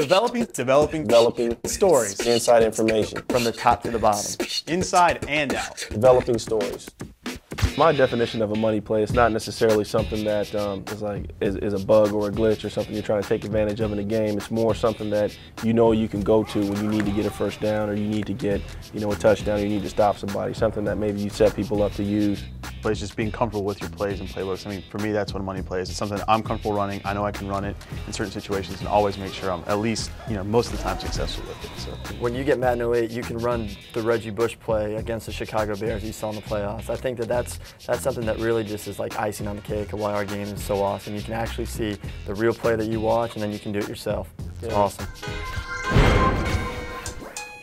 Developing stories. Inside information. From the top to the bottom. Inside and out. Developing stories. My definition of a money play is not necessarily something that is a bug or a glitch or something you're trying to take advantage of in the game. It's more something that you can go to when you need to get a first down or you need to get a touchdown or you need to stop somebody, something that maybe you set people up to use. But it's just being comfortable with your plays and playbooks. I mean, for me, that's what a money play is. It's something I'm comfortable running. I know I can run it in certain situations and always make sure I'm at least, most of the time successful with it. So when you get Madden 08, you can run the Reggie Bush play against the Chicago Bears you saw in the playoffs. I think that's something that really just is like icing on the cake of why our game is so awesome. You can actually see the real play that you watch and then you can do it yourself. It's awesome.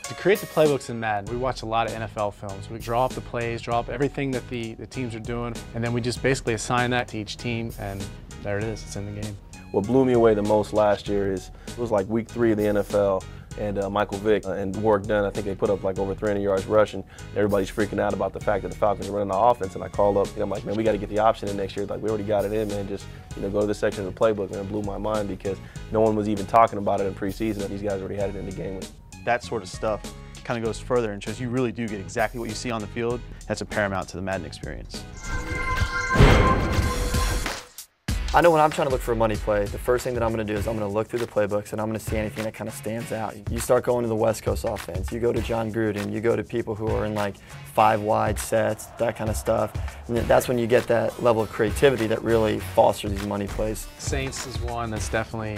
To create the playbooks in Madden, we watch a lot of NFL films. We draw up the plays, draw up everything that the teams are doing, and then we just basically assign that to each team, and there it is, it's in the game. What blew me away the most last year it was like week 3 of the NFL, and Michael Vick and Warwick Dunn, I think they put up like over 300 yards rushing. Everybody's freaking out about the fact that the Falcons are running the offense, and I called up, I'm like, man, we got to get the option in next year. Like, we already got it in, man. Just, go to this section of the playbook, and it blew my mind because no one was even talking about it in preseason, and these guys already had it in the game. That sort of stuff kind of goes further and shows you really do get exactly what you see on the field. That's a paramount to the Madden experience. I know when I'm trying to look for a money play, the first thing that I'm going to do is I'm going to look through the playbooks and I'm going to see anything that kind of stands out. You start going to the West Coast offense, you go to John Gruden, you go to people who are in like 5 wide sets, that kind of stuff. And that's when you get that level of creativity that really fosters these money plays. Saints is one that's definitely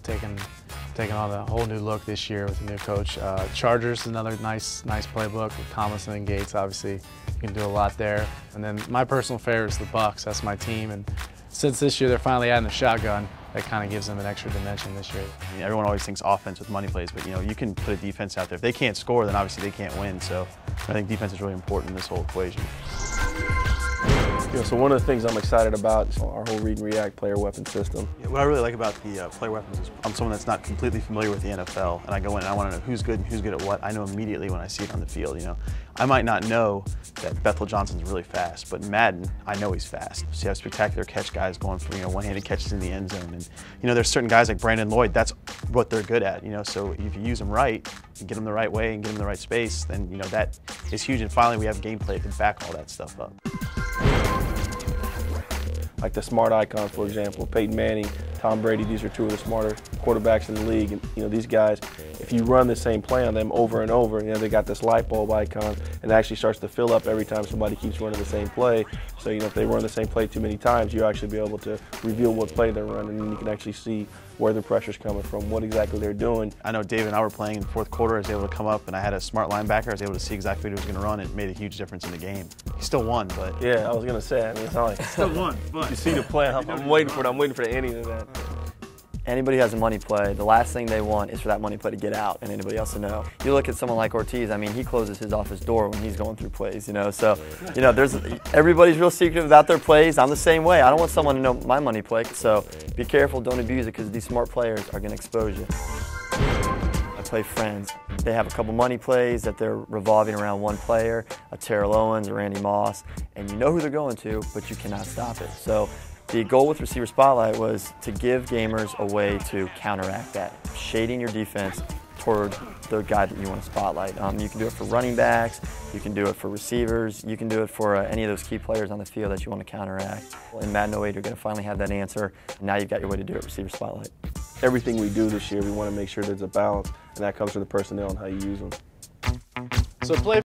taking on a whole new look this year with the new coach. Chargers is another nice playbook with Tomlinson and Gates. Obviously, you can do a lot there. And then my personal favorite is the Bucs. That's my team. And since this year they're finally adding the shotgun, that kind of gives them an extra dimension this year. I mean, everyone always thinks offense with money plays, but you can put a defense out there. If they can't score, then obviously they can't win. So I think defense is really important in this whole equation. So one of the things I'm excited about is our whole read and react player weapon system. Yeah, what I really like about the player weapons is I'm someone that's not completely familiar with the NFL, and I go in and I want to know who's good and who's good at what. I know immediately when I see it on the field. I might not know that Bethel Johnson's really fast, but in Madden, I know he's fast. So you have spectacular catch guys going for one-handed catches in the end zone, and there's certain guys like Brandon Lloyd. That's what they're good at. So if you use them right, and get them the right way, and get them the right space, then that is huge. And finally, we have gameplay to back all that stuff up. Like the smart icons, for example, Peyton Manning, Tom Brady, these are 2 of the smarter quarterbacks in the league. And these guys, if you run the same play on them over and over, they got this light bulb icon, and it actually starts to fill up every time somebody keeps running the same play. So if they run the same play too many times, you actually be able to reveal what play they're running, and you can actually see where the pressure's coming from, what exactly they're doing. I know Dave and I were playing in the 4th quarter. I was able to come up, and I had a smart linebacker. I was able to see exactly what he was going to run, and it made a huge difference in the game. He still won, but yeah, I was going to say. It's not like still won, but you see the play. I'm waiting for the ending of that. Anybody who has a money play, the last thing they want is for that money play to get out and anybody else to know. You look at someone like Ortiz, he closes his office door when he's going through plays, So, everybody's real secretive about their plays. I'm the same way. I don't want someone to know my money play, so be careful, don't abuse it, because these smart players are going to expose you. I play friends. They have a couple money plays that they're revolving around one player, a Terrell Owens or Randy Moss, and you know who they're going to, but you cannot stop it. So the goal with Receiver Spotlight was to give gamers a way to counteract that, shading your defense toward the guy that you want to spotlight. You can do it for running backs, you can do it for receivers, you can do it for any of those key players on the field that you want to counteract. In Madden 08, you're going to finally have that answer, and now you've got your way to do it, Receiver Spotlight. Everything we do this year, we want to make sure there's a balance, and that comes from the personnel and how you use them. So play